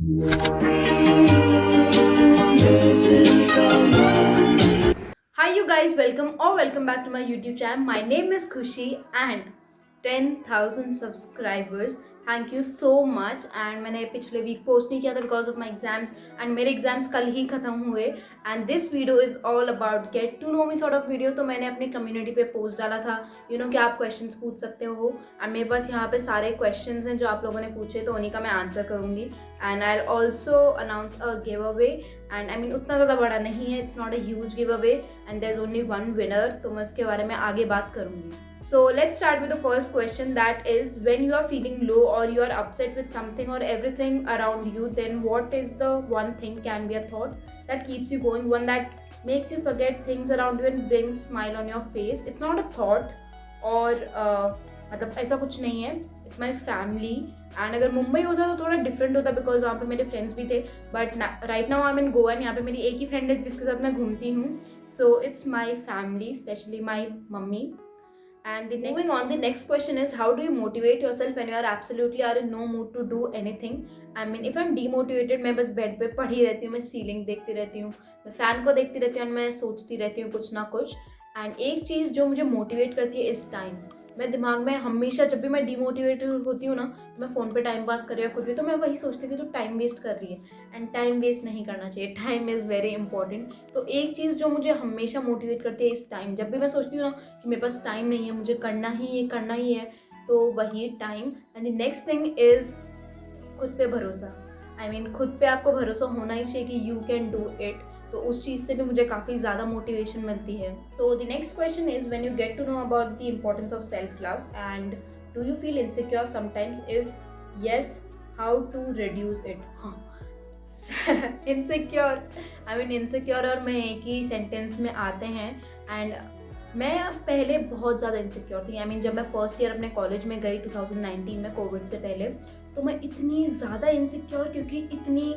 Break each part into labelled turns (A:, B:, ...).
A: Hi you guys, welcome or welcome back to my YouTube channel. My name is Khushi and 10,000 subscribers. Thank you so much. And मैंने पिछले week post नहीं किया था because of my exams and मेरे exams कल ही खत्म हुए। And this video is all about get to know me sort of video. तो मैंने अपनी कम्युनिटी पे पोस्ट डाला था कि आप क्वेश्चंस पूछ सकते हो। एंड मेरे पास यहाँ पे सारे क्वेश्चंस हैं जो आप लोगों ने पूछे, तो उन्हीं का मैं आंसर करूँगी। And I also announce a giveaway. And I mean उतना ज़्यादा बड़ा नहीं है, it's not a huge giveaway and there is only one winner, तो मैं उसके बारे में आगे बात करूँगी। So let's start with the first question, that is, when you are feeling low or you are upset with something or everything around you, then what is the one thing, can be a thought, that keeps you going, one that makes you forget things around you and brings smile on your face? It's not a thought और मतलब ऐसा कुछ नहीं है, it's my family. And अगर मुंबई होता तो थोड़ा डिफरेंट होता बिकॉज वहाँ पे मेरे फ्रेंड्स भी थे, but right now I am in Goa and यहाँ पे मेरी एक ही फ्रेंड है जिसके साथ मैं घूमती हूँ। So it's my family, specially my mummy. And moving on, the next question is, how do you motivate yourself when you are absolutely are in no mood to do anything? I mean, if I'm demotivated, मैं बस bed पे पड़ी रहती हूँ, मैं ceiling देखती रहती हूँ, मैं फ़ैन को देखती रहती हूँ, मैं सोचती रहती हूँ कुछ ना कुछ। एंड एक चीज़ जो मुझे मोटिवेट करती है इस टाइम, मैं दिमाग में हमेशा जब भी मैं डिमोटिवेटेड होती हूँ ना, तो मैं फ़ोन पे टाइम पास कर रही हूँ कुछ भी, तो मैं वही सोचती हूँ कि तू टाइम वेस्ट कर रही है। एंड टाइम वेस्ट नहीं करना चाहिए, टाइम इज़ वेरी इंपॉर्टेंट। तो एक चीज़ जो मुझे हमेशा मोटिवेट करती है इस टाइम, जब भी मैं सोचती हूँ ना कि मेरे पास टाइम नहीं है, मुझे करना ही है, तो वही time. And the next thing is खुद पे भरोसा। आई मीन खुद पे आपको भरोसा होना ही चाहिए कि यू कैन डू इट, तो उस चीज़ से भी मुझे काफ़ी ज़्यादा मोटिवेशन मिलती है। So the next question is, when you get to know about the importance of self love and do you feel insecure sometimes, if yes how to reduce it? Insecure, I mean insecure और मैं एक ही sentence में आते हैं। And मैं पहले बहुत ज़्यादा इनसिक्योर थी। आई मीन जब मैं फर्स्ट ईयर अपने कॉलेज में गई 2019 में, कोविड से पहले, तो मैं इतनी ज़्यादा इनसिक्योर, क्योंकि इतनी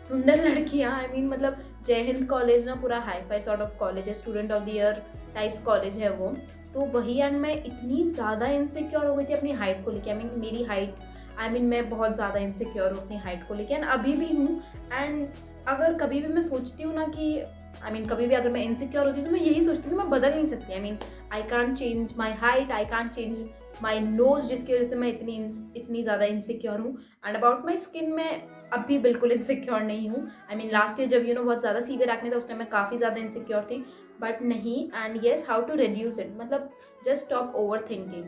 A: सुंदर लड़कियाँ, आई मीन मतलब जय हिंद कॉलेज ना पूरा hi fi sort of college है, student of the year types college है वो, तो वही। एंड मैं इतनी ज़्यादा इनसिक्योर हो गई थी अपनी हाइट को लेकर। आई मीन मेरी हाइट, आई मीन मैं बहुत ज़्यादा इनसिक्योर हूँ अपनी हाइट को लेकर, एंड अभी भी हूँ। एंड अगर कभी भी मैं सोचती हूँ ना कि आई मीन कभी भी अगर मैं इनसिक्योर होती हूँ तो मैं यही सोचती हूँ कि मैं बदल नहीं सकती। I mean I can't change my height, I can't change my nose, जिसकी वजह से मैं इतनी ज़्यादा इनसिक्योर हूँ। एंड अबाउट माई स्किन, मैं अभी बिल्कुल इनसिक्योर नहीं हूँ। आई मीन लास्ट ईयर जब बहुत ज़्यादा सीवियर एक्ने था, उस टाइम मैं काफ़ी ज़्यादा इनसिक्योर थी, बट नहीं। And yes, how to reduce it, मतलब just stop over thinking.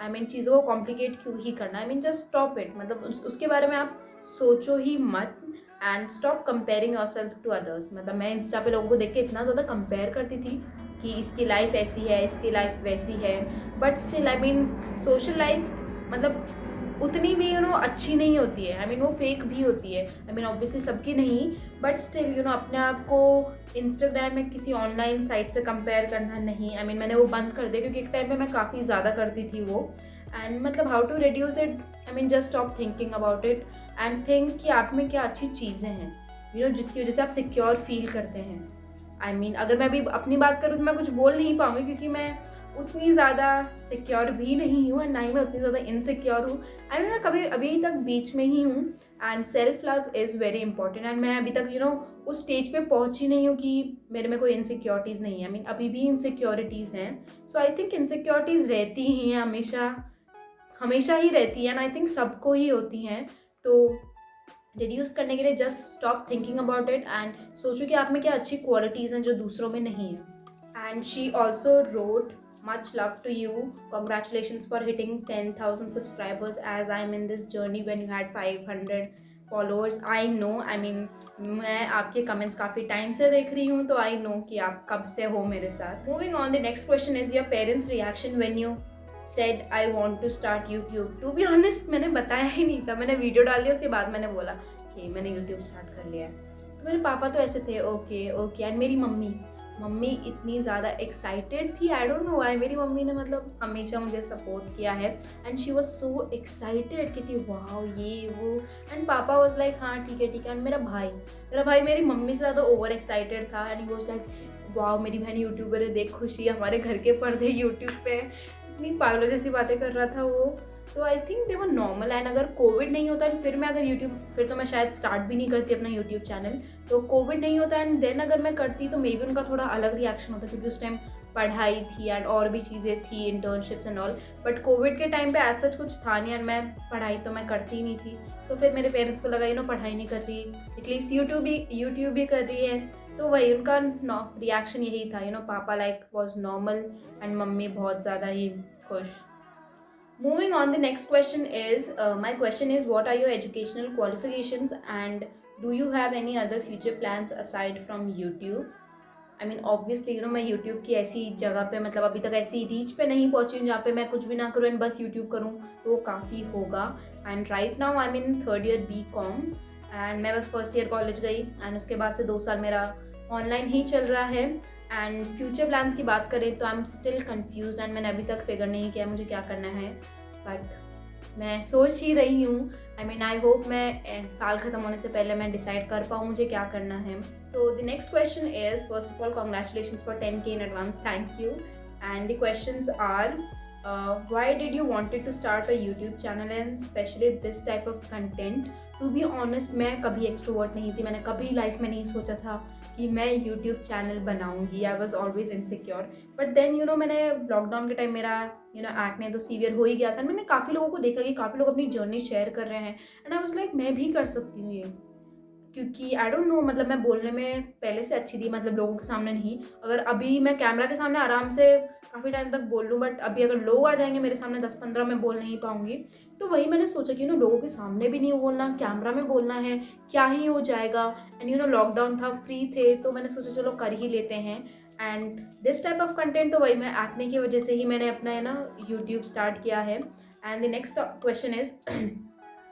A: I mean चीज़ों को कॉम्प्लिकेट क्यों ही करना, I mean just stop it, मतलब उसके बारे में आप सोचो ही मत। And stop comparing yourself to others. मतलब मैं इंस्टा पे लोगों को देख के इतना ज़्यादा कंपेयर करती थी कि इसकी लाइफ ऐसी है, इसकी लाइफ वैसी है, but still I mean social life मतलब उतनी भी अच्छी नहीं होती है। आई मीन वो फेक भी होती है। आई मीन ऑब्वियसली सबकी नहीं, बट स्टिल अपने आप को इंस्टाग्राम में किसी ऑनलाइन साइट से कंपेयर करना नहीं। आई मीन मैंने वो बंद कर दिया, क्योंकि एक टाइम पे मैं काफ़ी ज़्यादा करती थी वो। एंड मतलब how to reduce it, I mean just stop thinking about it and think कि आप में क्या अच्छी चीज़ें हैं जिसकी वजह से आप सिक्योर फील करते हैं। आई मीन अगर मैं अभी अपनी बात करूँ तो मैं कुछ बोल नहीं पाऊँगी, क्योंकि मैं उतनी ज़्यादा सिक्योर भी नहीं हूँ एंड ना ही मैं उतनी ज़्यादा इनसिक्योर हूँ। आई मीन मैं कभी अभी तक बीच में ही हूँ। And self love is very important. And मैं अभी तक उस स्टेज पे पहुँची नहीं हूँ कि मेरे में कोई इनसिक्योरिटीज़ नहीं है। आई मीन अभी भी इनसिक्योरिटीज़ हैं। सो आई थिंक इनसिक्योरिटीज़ रहती ही हैं, हमेशा ही रहती है, एंड आई थिंक सबको ही होती हैं। तो रिड्यूस करने के लिए just stop thinking about it and सोचो कि आप में क्या अच्छी क्वालिटीज़ हैं जो दूसरों में नहीं है। And she also wrote, much love to you, congratulations for hitting 10,000 subscribers as I'm in this journey when you had 500 followers. I know, I mean मैं आपके कमेंट्स काफ़ी टाइम से देख रही हूँ, तो आई नो कि आप कब से हो मेरे साथ। Moving on, the next question is your parents reaction when you said I want to start YouTube. To be honest मैंने बताया ही नहीं था, मैंने वीडियो डाल दिया, उसके बाद मैंने बोला कि मैंने यूट्यूब स्टार्ट कर लिया है। तो मेरे पापा तो ऐसे थे ओके ओके, एंड मेरी मम्मी इतनी ज़्यादा एक्साइटेड थी। आई डोंट नो व्हाई, मेरी मम्मी ने मतलब हमेशा मुझे सपोर्ट किया है and she was so excited कि थी वाओ ये वो। एंड पापा वाज लाइक हाँ ठीक है। एंड मेरा भाई मेरी मम्मी से ज़्यादा ओवर एक्साइटेड था and he was like wow मेरी बहन यूट्यूबर है, देख खुशी हमारे घर के पर्दे यूट्यूब पे, इतनी पागलों जैसी बातें कर रहा था वो। तो I think they were normal. And अगर कोविड नहीं होता फिर मैं अगर यूट्यूब, फिर तो मैं शायद स्टार्ट भी नहीं करती अपना यूट्यूब चैनल। तो कोविड नहीं होता एंड देन अगर मैं करती तो मे बी उनका थोड़ा अलग रिएक्शन होता, क्योंकि उस टाइम पढ़ाई थी एंड और भी चीज़ें थी, internships and all. But Covid के टाइम पे ऐसा कुछ था नहीं एंड मैं पढ़ाई तो मैं करती ही नहीं थी। तो फिर मेरे पेरेंट्स को लगा पढ़ाई नहीं कर रही, एटलीस्ट यूट्यूब भी कर रही है। तो वही उनका रिएक्शन यही था, पापा like was normal and mummy बहुत ज़्यादा ही खुश। Moving on, the next question is, my question is, what are your educational qualifications and do you have any other future plans aside from YouTube? I mean, obviously, मैं YouTube की ऐसी जगह पे, मतलब अभी तक ऐसी रीच पे नहीं पहुंची हूँ जहाँ पे मैं कुछ भी ना करूँ एंड बस YouTube करूँ, तो वो काफ़ी होगा। And right now I mean 3rd year BCom and मैं बस 1st year कॉलेज गई एंड उसके बाद से 2 साल मेरा ऑनलाइन ही चल रहा है। एंड फ्यूचर प्लान्स की बात करें तो I am still confuse and मैंने अभी तक फिगर नहीं किया मुझे क्या करना है, बट मैं सोच ही रही हूँ। आई मीन आई होप मैं साल ख़त्म होने से पहले मैं डिसाइड कर पाऊँ मुझे क्या करना है। So the next question is, first of all congratulations for 10K in advance, thank you. And the questions are, why did you wanted to start a YouTube channel and especially this type of content? To be honest, मैं कभी extrovert नहीं थी, मैंने कभी life में नहीं सोचा था कि मैं YouTube चैनल बनाऊंगी। I was always insecure, but then मैंने लॉकडाउन के टाइम मेरा एक्ने तो सीवियर हो ही गया था। मैंने काफ़ी लोगों को देखा कि काफ़ी लोग अपनी जर्नी शेयर कर रहे हैं एंड आई वाज लाइक मैं भी कर सकती हूँ ये, क्योंकि आई डोंट नो, मतलब मैं बोलने में पहले से अच्छी थी, मतलब लोगों के सामने नहीं। अगर अभी मैं कैमरा के सामने आराम से काफ़ी टाइम तक बोल लूँ, बट अभी अगर लोग आ जाएंगे मेरे सामने 10-15 में बोल नहीं पाऊँगी। तो वही मैंने सोचा कि लोगों के सामने भी नहीं बोलना, कैमरा में बोलना है, क्या ही हो जाएगा। एंड लॉकडाउन था, फ्री थे, तो मैंने सोचा चलो कर ही लेते हैं। And this type of content, तो वही मैं एक्ने की वजह से ही मैंने अपना यूट्यूब स्टार्ट किया है। And the next question is,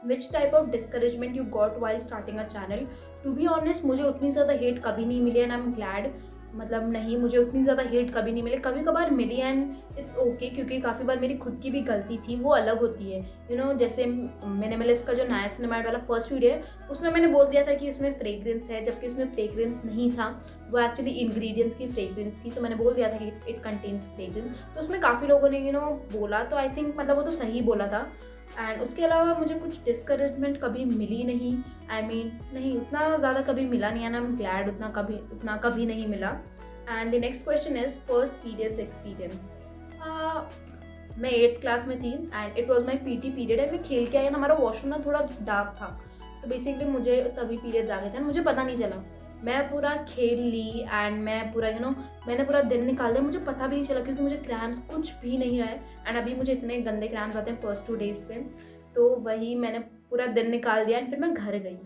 A: which type of discouragement you got while starting a channel? To be honest, मुझे उतनी ज़्यादा हेट कभी नहीं मिली एंड आई एम ग्लैड। मतलब नहीं, मुझे उतनी ज़्यादा हेट कभी नहीं मिली, कभी कभार मिली एंड इट्स ओके, क्योंकि काफ़ी बार मेरी खुद की भी गलती थी, वो अलग होती है। जैसे मिनिमलिस्ट का जो नाइसिनामाइड वाला फर्स्ट वीडियो है, उसमें मैंने बोल दिया था कि उसमें फ्रेग्रेंस है, जबकि उसमें फ्रेग्रेंस नहीं था, वो एक्चुअली इंग्रेडिएंट्स की फ्रेग्रेंस थी। तो मैंने बोल दिया था कि इट कंटेन्स फ्रेग्रेंस। तो उसमें काफ़ी लोगों ने बोला, तो आई थिंक मतलब वो तो सही बोला था। एंड उसके अलावा मुझे कुछ डिस्करेजमेंट कभी मिली नहीं। आई मीन नहीं, उतना ज़्यादा कभी मिला नहीं है, आई एम ग्लैड उतना कभी नहीं मिला। And the next question is, first periods experience. मैं 8th क्लास में थी and it was my PT period and मैं खेल के आई एंड हमारा वॉशरूम ना थोड़ा डार्क था, तो बेसिकली मुझे तभी पीरियड्स आ गए थे, मुझे पता नहीं चला। मैं पूरा खेल ली एंड मैं पूरा मैंने पूरा दिन निकाल दिया, मुझे पता भी नहीं चला, क्योंकि मुझे क्रैम्स कुछ भी नहीं आए। एंड अभी मुझे इतने गंदे क्रैम्स आते हैं फर्स्ट 2 days पे। तो वही मैंने पूरा दिन निकाल दिया एंड फिर मैं घर गई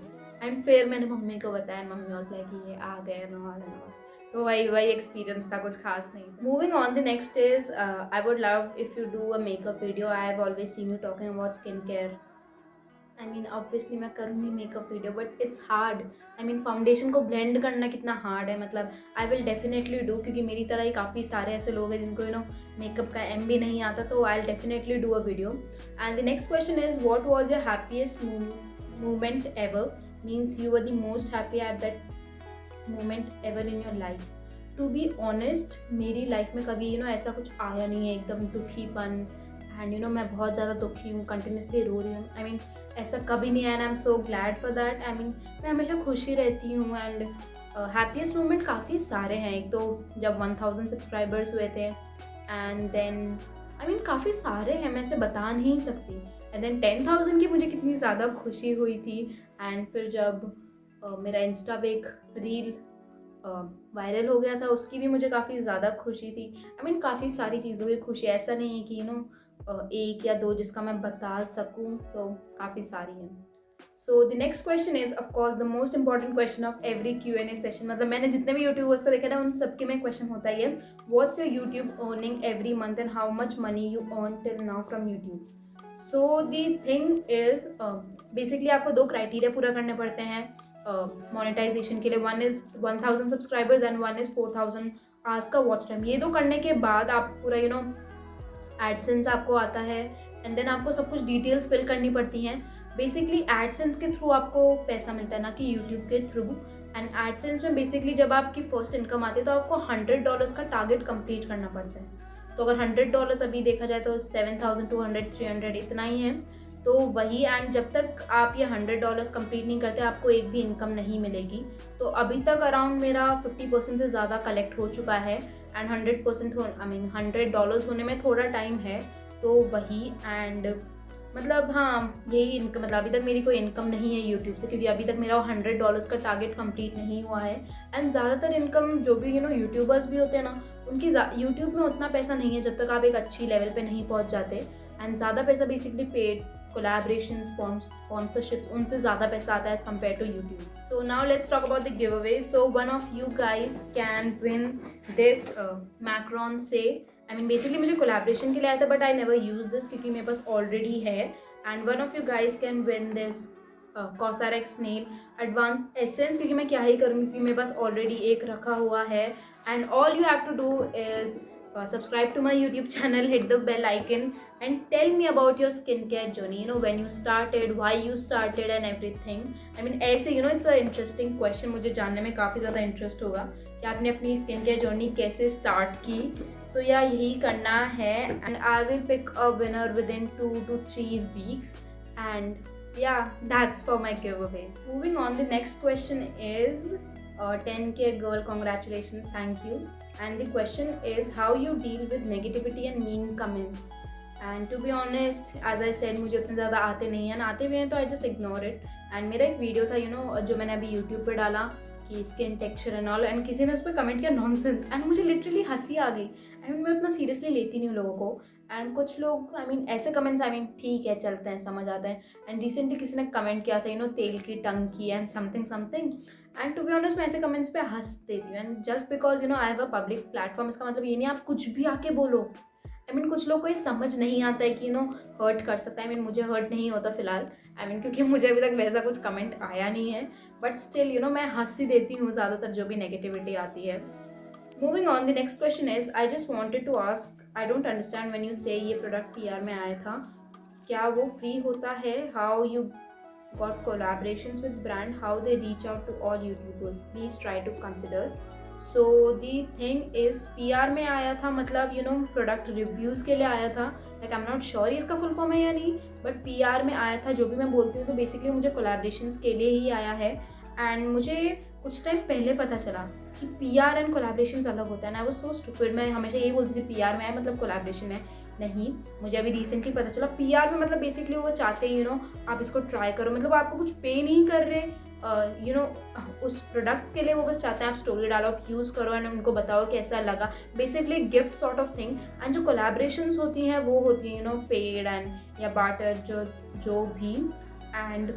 A: एंड फिर मैंने मम्मी को बताया, मम्मी वाज लाइक ये आ गए ना। तो वही एक्सपीरियंस था, कुछ खास नहीं। Moving on, the next is, I would love if you do a makeup video. I have always seen you talking about skin care. I mean obviously मैं करूँगी makeup video, but it's hard. I mean foundation को blend करना कितना hard है, मतलब आई will definitely do, क्योंकि मेरी तरह ही काफ़ी सारे ऐसे लोग हैं जिनको मेकअप का M भी नहीं आता, तो I will definitely do a video. And the next question is, what was your happiest moment ever? Means you were the most happy at that moment ever in your life. To be honest, मेरी life में कभी ऐसा कुछ आया नहीं है एकदम दुखीपन and मैं बहुत ज़्यादा दुखी हूँ, कंटिन्यूसली रो रही हूँ। आई मीन ऐसा कभी नहीं है and I am so glad for that. I mean मैं हमेशा खुश ही रहती हूँ एंड हैप्पीएस्ट मोमेंट काफ़ी सारे हैं। एक तो जब 1000 सब्सक्राइबर्स हुए थे एंड देन आई मीन काफ़ी सारे हैं, मैं ऐसे बता नहीं सकती। एंड देन 10,000 की मुझे कितनी ज़्यादा खुशी हुई थी। एंड फिर जब मेरा इंस्टा पे एक रील वायरल हो गया था, उसकी भी मुझे काफ़ी ज़्यादा खुशी थी। आई मीन काफ़ी सारी चीज़ों की खुशी, ऐसा नहीं है कि एक या दो जिसका मैं बता सकूं, तो काफ़ी सारी हैं। सो the next question is of course the most important question of every Q&A session. मतलब मैंने जितने भी यूट्यूबर्स को देखा ना, उन सबके में क्वेश्चन होता ही है, what's your YouTube earning every month and how much money you earn till now from YouTube? So the thing is, basically आपको 2 क्राइटेरिया पूरा करने पड़ते हैं मोनेटाइजेशन के लिए। One is 1000 subscribers and one is 4000 hours का वॉच टाइम। ये 2 करने के बाद आप पूरा एडसेंस आपको आता है एंड देन आपको सब कुछ डिटेल्स फिल करनी पड़ती हैं। बेसिकली एडसेंस के थ्रू आपको पैसा मिलता है, ना कि यूट्यूब के थ्रू। एंड एडसेंस में बेसिकली जब आपकी फर्स्ट इनकम आती है तो आपको $100 का टारगेट कंप्लीट करना पड़ता है। तो अगर $100 अभी देखा जाए तो 7,200 300 इतना ही है। तो वही, एंड जब तक आप ये $100 कंप्लीट नहीं करते आपको एक भी इनकम नहीं मिलेगी। तो अभी तक अराउंड मेरा 50% से ज़्यादा कलेक्ट हो चुका है, एंड 100% हो $100 होने में थोड़ा टाइम है। तो वही, एंड मतलब हाँ, यही इनकम, मतलब अभी तक मेरी कोई इनकम नहीं है यूट्यूब से, क्योंकि अभी तक मेरा $100 का टारगेट कंप्लीट नहीं हुआ है। एंड ज़्यादातर इनकम जो भी यूट्यूबर्स भी होते हैं ना, उनकी यूट्यूब में उतना पैसा नहीं है जब तक आप एक अच्छी लेवल पे नहीं पहुंच जाते। एंड ज़्यादा पैसा बेसिकली पेड कोलैबोरेशन, स्पॉन्सरशिप, उनसे ज़्यादा पैसा आता है as compare to YouTube. So now let's talk about the giveaway. So one of you guys can win this मैक्रॉन से, बेसिकली मुझे कोलैबोरेशन के लिए आया था, but I never use this क्योंकि मेरे पास ऑलरेडी है। And one of you guys can win this COSRX snail advance essence, क्योंकि मैं क्या ही करूँगी क्योंकि मेरे पास ऑलरेडी एक रखा हुआ है। And all you have to do is subscribe to my YouTube channel, hit the bell icon, and tell me about your skincare journey, when you started, why you started and everything. ऐसे it's a interesting question, मुझे जानने में काफ़ी ज़्यादा interest होगा कि आपने अपनी स्किन केयर जर्नी कैसे स्टार्ट की। सो या यही करना है, and I will pick a winner within 2 to 3 weeks, and yeah, that's for my giveaway. Moving on, the next question is 10K girl, congratulations, thank you. And the question is how you deal with negativity and mean comments. And to be honest, as I said, मुझे उतने ज़्यादा आते नहीं हैं, आते भी हैं तो I just ignore it. And मेरा एक वीडियो था जो मैंने अभी YouTube पे डाला कि skin texture and all, and किसी ने उस पर कमेंट किया नॉनसेंस, एंड मुझे लिटरली हंसी आ गई। मैं उतना सीरियसली लेती नहीं हूँ लोगों को। एंड कुछ लोग ऐसे कमेंट्स ठीक है, चलते हैं, समझ आते हैं। एंड रिसेंटली किसी ने कमेंट किया था तेल की टंग की and something. And to be honest मैं ऐसे कमेंट्स पे हंस देती हूँ। And just because I have a public platform, इसका मतलब ये नहीं आप कुछ भी आके बोलो। कुछ लोग को ये समझ नहीं आता है कि हर्ट कर सकता है। मुझे हर्ट नहीं होता फिलहाल, क्योंकि मुझे अभी तक वैसा कुछ कमेंट आया नहीं है, बट स्टिल मैं हंस ही देती हूँ ज़्यादातर जो भी नेगेटिविटी आती है। Moving on, the next question is I just wanted to ask, I don't understand when you say ये प्रोडक्ट PR में आया था, क्या वो फ्री होता है? How you got collaborations with brand, how they reach out to all YouTubers, please try to consider. So the thing is PR में आया था, मतलब प्रोडक्ट रिव्यूज़ के लिए आया था। Like I am not sure इसका फुल फॉर्म है या नहीं, बट PR में आया था। जो भी मैं बोलती हूँ तो बेसिकली मुझे कोलैबोरेशंस के लिए ही आया है। एंड मुझे कुछ टाइम पहले पता चला कि PR एंड कोलैबोरेशंस अलग होता है। ना वो सो स्टूपिड, मैं हमेशा यही बोलती थी PR में आया मतलब कोलैबोरेशन में नहीं। मुझे अभी रिसेंटली पता चला PR में मतलब बेसिकली वो चाहते हैं आप इसको ट्राई करो, मतलब आपको कुछ पे नहीं कर रहे उस प्रोडक्ट्स के लिए, वो बस चाहते हैं आप स्टोरी डालो, आप यूज़ करो एंड उनको बताओ कैसा लगा, basically gift sort of thing. And जो कोलैबोरेशंस होती हैं वो होती हैं पेड एंड या बार्टर जो भी। एंड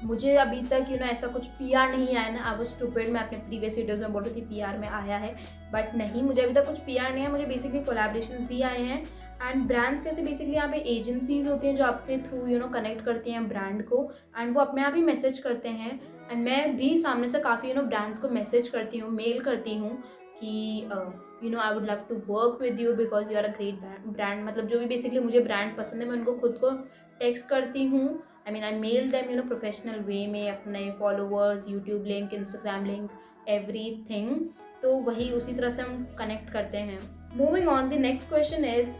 A: मुझे अभी तक ऐसा कुछ PR नहीं आया ना। आई वाज स्टूपिड, मैं अपने प्रीवियस वीडियोज़ में बोल रही थी PR में आया है, बट नहीं, मुझे अभी तक कुछ PR नहीं है। मुझे बेसिकली कोलैबोरेशंस भी आए हैं। एंड ब्रांड्स कैसे, बेसिकली यहाँ पे एजेंसीज होती हैं जो आपके थ्रू कनेक्ट करती हैं ब्रांड को, एंड वो अपने आप ही मैसेज करते हैं। एंड मैं भी सामने से काफ़ी ब्रांड्स को मैसेज करती हूँ, मेल करती हूँ कि I would love to work with you because you are a great brand. मतलब जो भी बेसिकली मुझे ब्रांड पसंद है मैं उनको खुद को टेक्स्ट करती हूँ। आई मेल देम प्रोफेशनल वे में, अपने followers, YouTube link, Instagram link, everything. तो वही उसी तरह से हम कनेक्ट करते हैं। Moving on, the next question is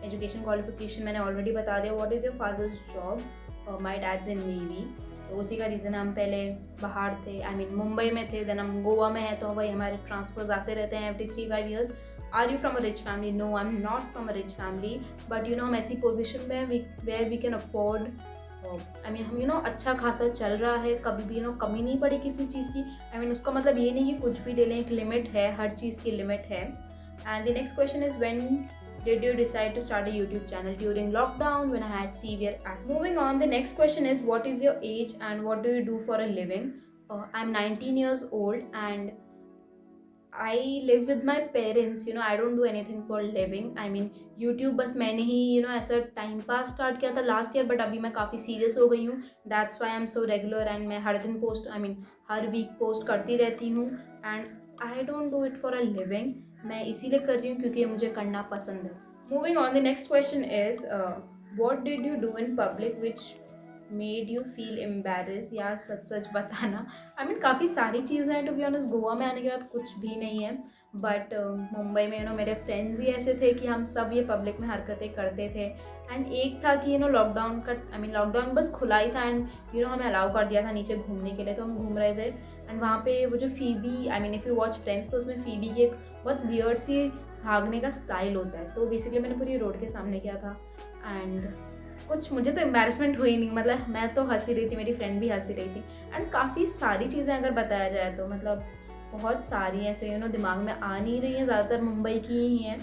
A: education qualification मैंने ऑलरेडी बता दिया। What is your fathers job? My dad's in navy. तो उसी का रीज़न हम पहले बाहर थे, मुंबई में थे, देन हम गोवा में हैं, तो वही हमारे ट्रांसफर्स आते रहते हैं every 3-5 years। Are you from a rich family? No, I am not from a rich family, but हम ऐसी पोजिशन में वेयर वी कैन अफोर्ड, हम अच्छा खासा चल रहा है, कभी भी कमी नहीं पड़ी किसी चीज़ की। उसका मतलब ये नहीं कि कुछ भी ले लें, एक लिमिट है, हर चीज़ की लिमिट है। And the next question is when did you decide to start a YouTube channel? During lockdown, when I had severe acne. Moving on, the next question is what is your age and what do you do for a living? I'm 19 years old and I live with my parents. I don't do anything for living. YouTube बस मैंने ही ऐसा time pass start किया था last year, but अभी मैं काफ़ी serious हो गई हूँ। That's why I am so regular and मैं हर दिन पोस्ट हर वीक पोस्ट करती रहती हूँ। And I don't do it for a living, मैं इसीलिए कर रही हूँ क्योंकि मुझे करना पसंद है। Moving on, the next question is what did you do in public which made you feel embarrass? यार सच सच बताना। काफ़ी सारी चीज़ें हैं टू बी ऑनेस्ट। गोवा में आने के बाद कुछ भी नहीं है, बट मुंबई में मेरे फ्रेंड्स ही ऐसे थे कि हम सब ये पब्लिक में हरकतें करते थे। एंड एक था कि लॉकडाउन का लॉकडाउन बस खुला ही था एंड हमें अलाउ कर दिया था नीचे घूमने के लिए, तो हम घूम रहे थे। एंड वहाँ पे वो जो Phoebe, if you watch friends, तो उसमें फीबी की एक बहुत वियर्ड सी भागने का स्टाइल होता है, तो बेसिकली मैंने पूरी रोड के सामने किया था। एंड कुछ मुझे तो एम्बैरसमेंट हुई नहीं, मतलब मैं तो हंसी रही थी, मेरी फ्रेंड भी हंसी रही थी। एंड काफ़ी सारी चीज़ें अगर बताया जाए तो मतलब बहुत सारी ऐसे दिमाग में आ नहीं रही हैं, ज़्यादातर मुंबई की ही हैं।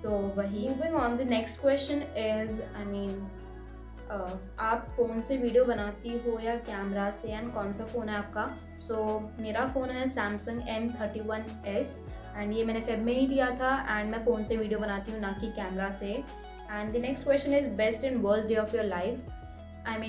A: तो वही, moving on, the next question is आप फ़ोन से वीडियो बनाती हो या कैमरा से, एंड कौन सा फ़ोन है आपका? मेरा फ़ोन है सैमसंग M31s एंड ये मैंने फेब में ही लिया था। एंड मैं फ़ोन से वीडियो बनाती हूँ, ना कि कैमरा से। And the next question is best and worst day of your life.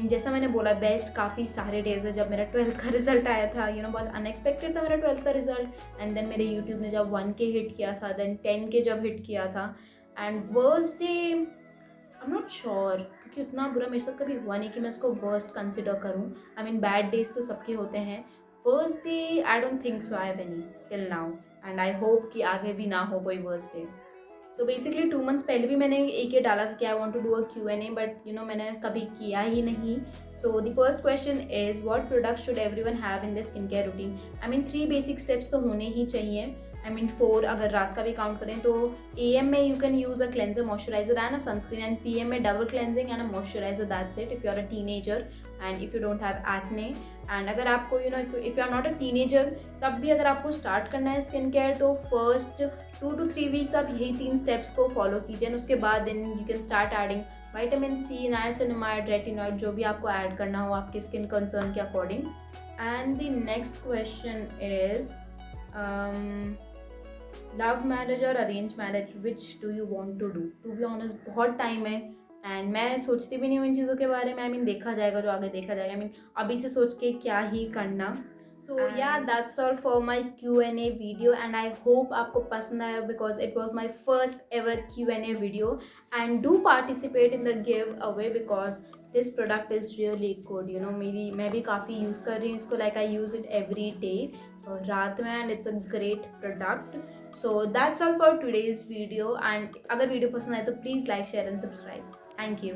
A: जैसा मैंने बोला, बेस्ट काफ़ी सारे डेज़ है। जब मेरा 12th का रिजल्ट आया था, बहुत अनएक्सपेक्टेड था मेरा 12th का रिजल्ट। एंड देन मेरे यूट्यूब ने जब 1K हिट किया था, देन 10K जब हिट किया था। And worst day I am not sure, क्योंकि उतना बुरा मेरे साथ कभी हुआ नहीं कि मैं उसको वर्स्ट कंसिडर करूँ। बैड डेज तो सबके होते हैं। Worst day I don't think so I have any till now, and I hope कि आगे भी ना हो कोई worst day. So basically 2 months पहले भी मैंने एक ये डाला था कि I want to do a Q&A, but मैंने कभी किया ही नहीं। So the first question is what product should everyone have in the skin care routine. 3 basic steps तो होने ही चाहिए। 4 अगर रात का भी काउंट करें तो AM में you can use a cleanser, moisturiser and a sunscreen, and PM में double cleansing and a moisturiser, that's it if you are a teenager and if you don't have acne. And अगर आपको if you are not a teenager, तब भी अगर आपको start करना है skin care, तो फर्स्ट 2 to 3 वीक्स आप यही 3 स्टेप्स को फॉलो कीजिए। उसके बाद then you can start adding vitamin C, niacinamide, retinoid, जो भी आपको ऐड करना हो आपके स्किन कंसर्न के according. And the next question is love marriage और arrange marriage, which do you want to do? To be honest बहुत time है एंड मैं सोचती भी नहीं हूँ इन चीज़ों के बारे में। देखा जाएगा, जो आगे देखा जाएगा। अभी से सोच के क्या ही करना। सो या that's all for my Q&A video, and I hope आपको पसंद आया, because it was my first ever Q&A video. And do participate in the give away, because this product is really good. मैं भी काफ़ी यूज़ कर रही हूँ इसको, like I use it every day रात में, and it's a great product. So that's all for today's video, and अगर वीडियो पसंद आए तो please like, share and subscribe. Thank you.